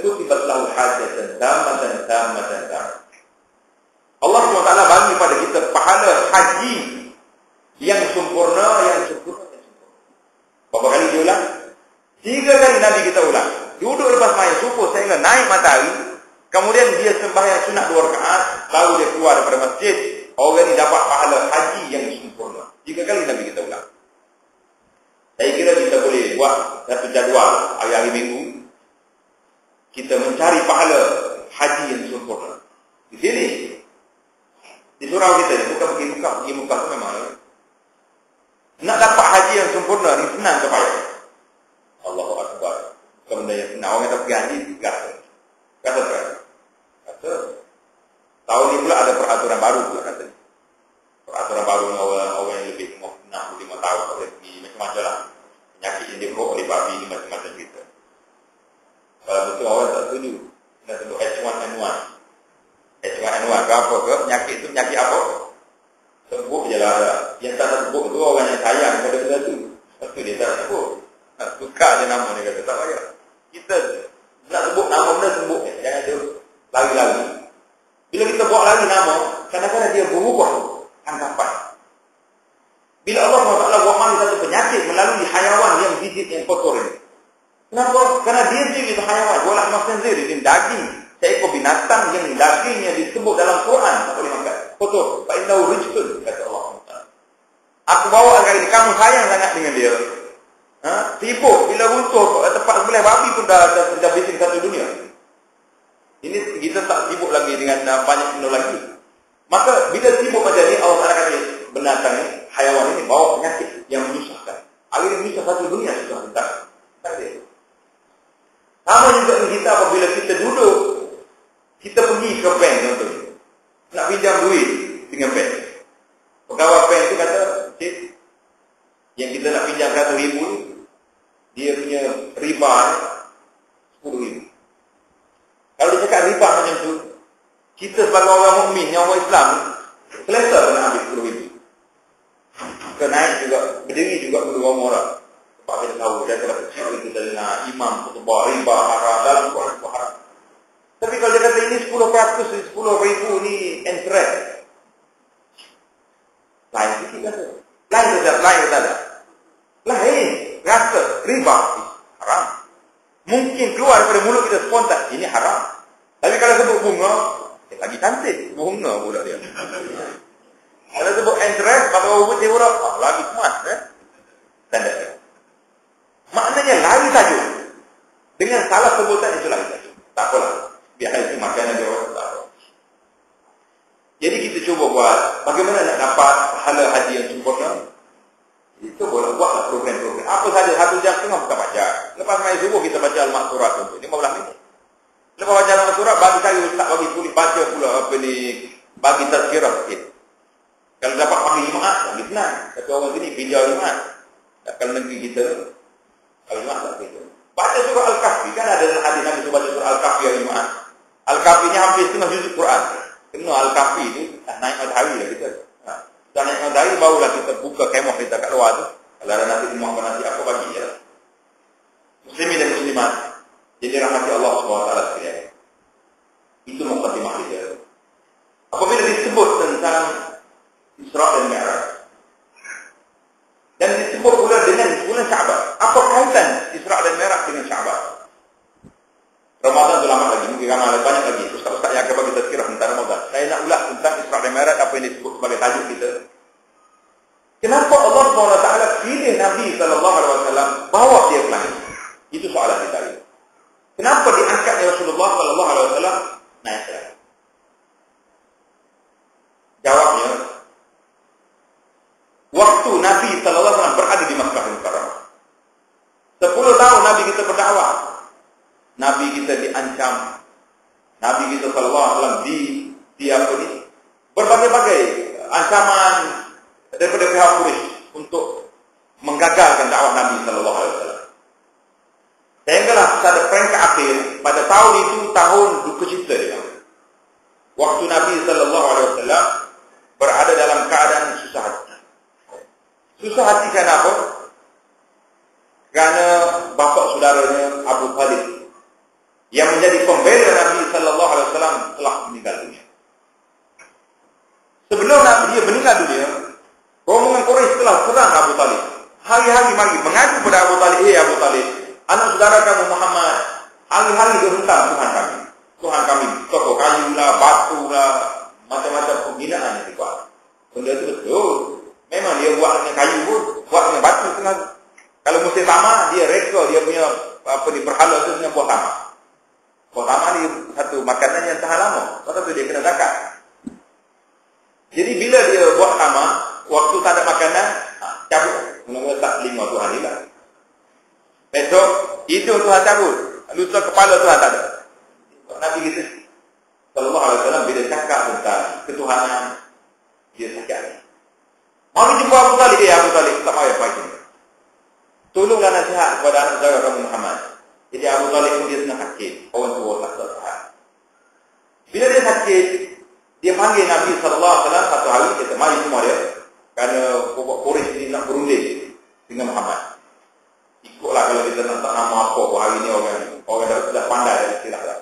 kutibat lahu hajatan tammatan. Allah SWT bagi pada kita pahala haji yang sempurna. Berapa kali dia ulang? 3 kali Nabi kita ulang. Duduk lepas main subuh sehingga naik matahari. Kemudian dia sembahyang sunat 2 rakaat. Lalu dia keluar daripada masjid. Orang ini dapat pahala haji yang sempurna. 3 kali Nabi kita ulang. Saya kira kita boleh buat satu jadual hari-hari minggu. Kita mencari pahala haji yang sempurna. Di sini. Di surau kita. Bukan pergi muka itu memang. Nak dapat haji yang sempurna ni senang ke payah? Allahu Akbar. Bukan benda yang senang. Orang kata pergi haji, kata. Tahun ni pula ada peraturan baru pula kata. Peraturan baru orang yang lebih 65 tahun boleh pergi macam-macam lah. Penyakit yang diperlukan oleh babi ni macam-macam kita. Kalau betul orang tak setuju. Kena tentu H1N1. H1N1 ke apa ke? Penyakit tu penyakit apa? Sebut je lah. Yang tak sebut tu orang yang sayang pada benda tu. Lepas tu dia tak sebut. Tukar je nama dia kata. Tak payah. Kita nak sebut nama benda sebut je. Jangan dia lari-lari. Bila kita buat lagi nama, kadang-kadang dia berubah anggapan. Bila Allah SWT buat mari satu penyakit melalui hayawan yang gigit yang kotor ini. Kenapa? Kerana dia sendiri itu hayawan. Walah makhzir ini daging. Seekor binatang yang dagingnya disebut dalam Quran. Tak boleh makan. Kotor. Fa'innahu rijtun. Kata Allah SWT. Aku bawa agar ini. Kamu sayang sangat dengan dia. Sibuk. Bila runtuh tempat sebelah babi pun dah bising satu dunia. Ini kita tak sibuk lagi dengan banyak benda lagi. Maka bila sibuk macam ni, Allah Ta'ala kata binatang ni, hayawan ini bawa penyakit yang menyusahkan. Akhirnya menyusah satu dunia susah. Tak ada. Sama juga dengan kita apabila kita duduk, kita pergi ke bank contohnya. Nak pinjam duit dengan bank. Pegawai bank tu kata, cik, yang kita nak pinjam 100,000 ni, dia punya riba 10,000. Kalau dia cakap riba macam tu, kita sebagai orang mukmin, yang orang Islam, selesa nak ambil 10,000. Kenaik juga, berdiri juga perlu orang orang. Sebab kita tahu, dia telah kecil, kita dengar imam, khutbah, riba, haram, dalam Quran, haram. Tapi kalau dia kata ini 10%, 10,000 ni interest. Lain sikit kata. Lain kata. Lain, rasa, riba, haram. Mungkin keluar daripada mulut kita spontan, ini haram. Tapi kalau sebut bunga, lagi cantik. Bunga pula dia. Kalau sebut interest, maka orang dia pula, lagi emas. Tanda. Maknanya lari saja. Dengan salah sebutan itu lari saja. Tak apalah. Biar itu makanan dia orang tak apa. Jadi kita cuba buat, bagaimana nak dapat pahala haji yang sempurna. Itu boleh buatlah program-program. Apa saja 1 jam setengah kita baca. Lepas main subuh kita baca Al-Maqsurat untuk 15 minit. Lepas baca Al-Maqsurat bagi saya ustaz bagi kulit baca pula apa ni, bagi tazkirah sikit. Kalau dapat pagi Jumaat lagi senang. Kata orang sini pinjau Jumaat. Kalau negeri kita kalau Jumaat tak begitu. Baca surah Al-Kahfi kan ada hadis Nabi baca surah Al-Kahfi hari Jumaat. Al-Kahfi ni hampir setengah juzuk Quran. Kena Al-Kahfi tu naik matahari lah kita. Kita naik matahari barulah kita buka kemah kita kat luar tu. Kalau ada nasi semua nasi apa bagi je. Muslimin dan muslimat. Jadi rahmati Allah SWT sekalian. Itu mukadimah kita. Apabila disebut tentang Isra dan Mi'raj. Dan disebut pula dengan bulan Sya'ban. Apa kaitan Isra dan Mi'raj dengan Sya'ban? Ramadan tu lama lagi, mungkin ramai banyak lagi. Ustaz-ustaz yang akan bagi tazkirah tentang Ramadan. Saya nak ulas tentang Isra dan Mi'raj, apa yang disebut sebagai tajuk kita. Kenapa Allah SWT pilih Nabi SAW bawa dia ke langit? Itu soalan kita ini. Kenapa diangkatnya Rasulullah SAW naik ke langit? Jawabnya, waktu Nabi SAW berada di Makkah Mukarramah. 10 tahun Nabi kita berdakwah. Nabi kita diancam. Nabi kita SAW di apa ni? Berbagai-bagai ancaman daripada pihak Quraisy untuk menggagalkan dakwah Nabi SAW. Sehinggalah pada peringkat akhir, pada tahun itu tahun duka cita dia. Waktu Nabi SAW berada dalam keadaan susah hati. Susah hati kerana apa? Kerana bapa saudaranya Abu Talib yang menjadi pembela Nabi Sallallahu Alaihi Wasallam telah meninggal dunia. Sebelum Nabi dia meninggal dunia, rombongan Quraisy telah serang Abu Talib. Hari-hari mari mengadu kepada Abu Talib, Abu Talib, anak saudara kamu Muhammad, hari-hari dia hentak Tuhan kami. Tuhan kami, toko kayu lah, batu lah, macam-macam penghinaan yang dibuat. Benda itu betul. Memang dia buat dengan kayu pun, buat dengan batu tengah. Kalau musim sama, dia reka dia punya berhala itu dengan buah tamak. Buah tamak ni satu makanan yang tahan lama. Lepas tu dia kena zakat. Jadi bila dia buat tamak, waktu tak ada makanan, cabut. Mula-mula tak lima Tuhan hilang. Besok, hidung Tuhan cabut. Lusa kepala Tuhan tak ada. Nabi kita Sallallahu Alaihi Wasallam bila cakap tentang ketuhanan, dia sakit. Mari jumpa Abu Talib. Abu Talib tak payah pagi. Tolonglah nasihat kepada anak saudara kamu Muhammad. Jadi Abu Talib pun dia senang sakit. Orang tua tak sehat. Bila dia sakit, dia panggil Nabi Sallallahu Alaihi Wasallam satu hari. Dia temani semua dia. Kerana Quraisy ini nak berunding dengan Muhammad. Ikutlah kalau kita nak nama apa. Hari ini orang dah pandai dari istilah dah.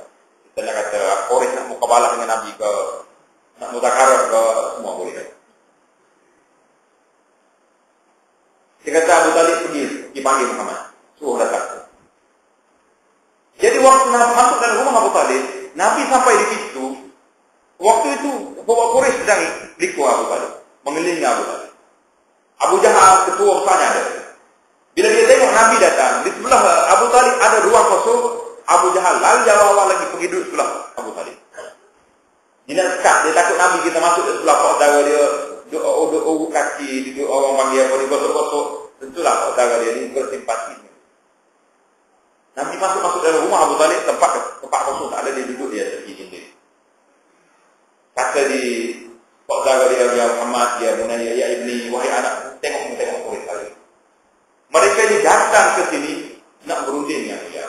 Kita nak kata Quraisy nak mukabalah dengan Nabi ke, nak mutakarah ke, semua boleh. Dia kata Abu Talib pergi dipanggil Muhammad. Suruh datang. Jadi waktu Nabi masuk dalam rumah Abu Talib, Nabi sampai di pintu. Waktu itu Quraisy sedang liku Abu Talib, mengelilingi Abu Talib. Abu Jahal ketua besarnya ada. Bila dia tengok Nabi datang, di sebelah Abu Talib ada ruang kosong. Abu Jahal lari awal lagi pergi duduk sebelah Abu Talib. Dia nak sekat, dia takut Nabi kita masuk ke sebelah saudara dia. Duduk kaki, duduk orang panggil apa, dia gosok-gosok. Tentulah saudara dia ni bersimpati. Nabi masuk dalam rumah Abu Talib, tempat kosong tak ada, dia duduk dia tepi dinding. Kata di saudara dia, ya Muhammad, ya Bunaya, ya Ibni, wahai anak, tengok Quraisy tadi. Mereka ni datang ke sini nak berunding dengan dia.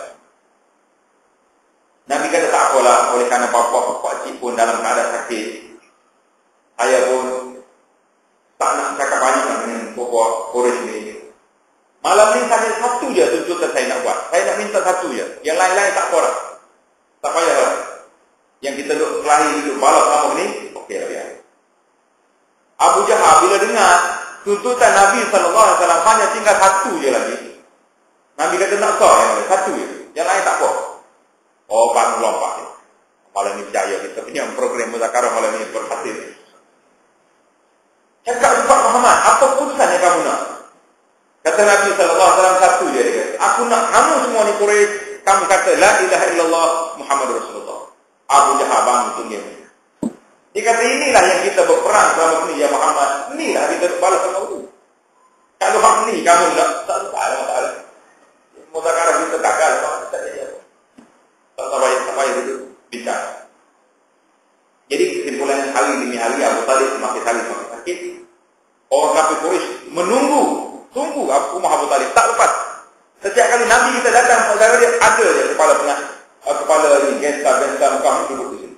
Nabi kata tak apalah, oleh kerana bapak cik pun dalam keadaan sakit. Saya pun tak nak cakap banyak dengan bapak Quraisy ni. Malam ni hanya satu je tuntutan saya nak buat. Saya nak minta satu je. Yang lain-lain tak apa lah. Tak payah lah. Yang kita duduk kelahi, duduk balap kamu ni, okey lah biar. Abu Jahal bila dengar tuntutan Nabi SAW hanya tinggal satu je lagi. Nabi kata nak sah yang lain, satu je. Yang lain tak apa. Oh, bangun lompat ni. Malam ni percaya kita punya program muzakarah malam ni berhasil. Cakap cepat Muhammad, apa keputusan yang kamu nak? Kata Nabi SAW satu je dia. Aku nak kamu semua ni Quraisy, kamu kata la ilaha illallah Muhammadur Rasulullah. Abu Jahal bangun tunggil. Dia kata inilah yang kita berperang selama ini ya Muhammad. Inilah kita balas sama itu. Kalau hak ni kamu tak ada. Muzakarah kita gagal. Tak payah itu bicara. Jadi kesimpulan hari demi hari Abu Talib semakin sakit. Orang kafir Quraisy tunggu rumah Abu Talib tak lepas. Setiap kali Nabi kita datang, saudara dia ada je kepala ni gangsta Mekah duduk di sini.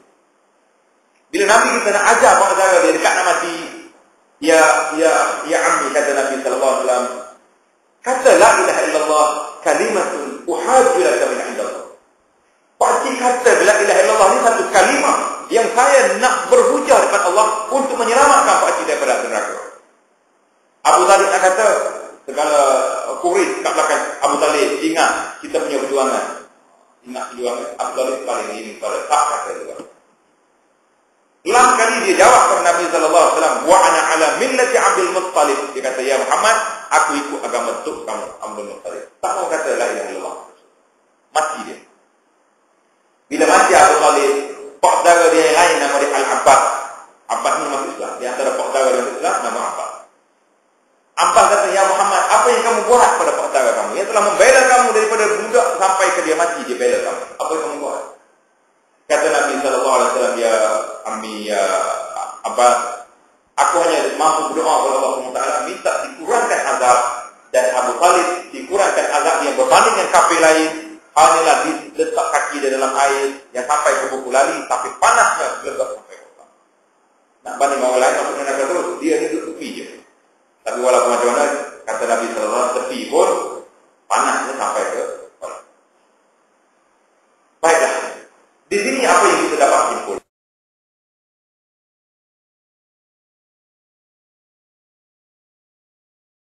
Bila Nabi kita nak ajar saudara dia dekat nak mati, ya ammi kata Nabi sallallahu alaihi wasallam, kata la ilaha illallah kalimatun uhajju laka min indallah. Pasti kata la ilaha illallah ni satu kalimah yang saya nak berhujah depan Allah untuk menyelamatkan pak cik daripada neraka. Abu Talib nak kata segala Quraisy kat belakang Abu Talib ingat kita punya perjuangan. Ingat perjuangan Abu Talib paling ini pada tak kata juga. Ulang kali dia jawab kepada Nabi sallallahu alaihi wasallam, "Wa ana ala millati Abdul Muttalib." Dia kata, "Ya Muhammad, aku ikut agama tok kamu Abdul Muttalib." Tak mau kata la ilaha illallah. Mati dia. Bila mati Abu Talib, pak saudara dia yang lain nama dia Al-Abbas. Abbas ni masuk Islam. Di antara pak saudara dia Islam nama Abbas. Abbas kata, "Ya Muhammad, apa yang kamu buat pada pak saudara kamu? Yang telah membela kamu daripada budak sampai ke dia mati, dia bela kamu. Apa yang kamu buat?" Kata Nabi sallallahu alaihi wasallam, "Ya ammi, ya Abbas, aku hanya mampu berdoa kepada Allah SWT minta dikurangkan azab dan Abu Talib dikurangkan azab yang berbanding dengan kafir lain. Hanyalah diletak kaki dia dalam air yang sampai ke buku lali, tapi panasnya letak sampai ke otak. Nak banding orang lain maksudnya nak kata dia ni duduk tepi je. Tapi walaupun macam mana kata Nabi sallallahu alaihi wasallam tepi pun panasnya sampai ke otak. Baiklah.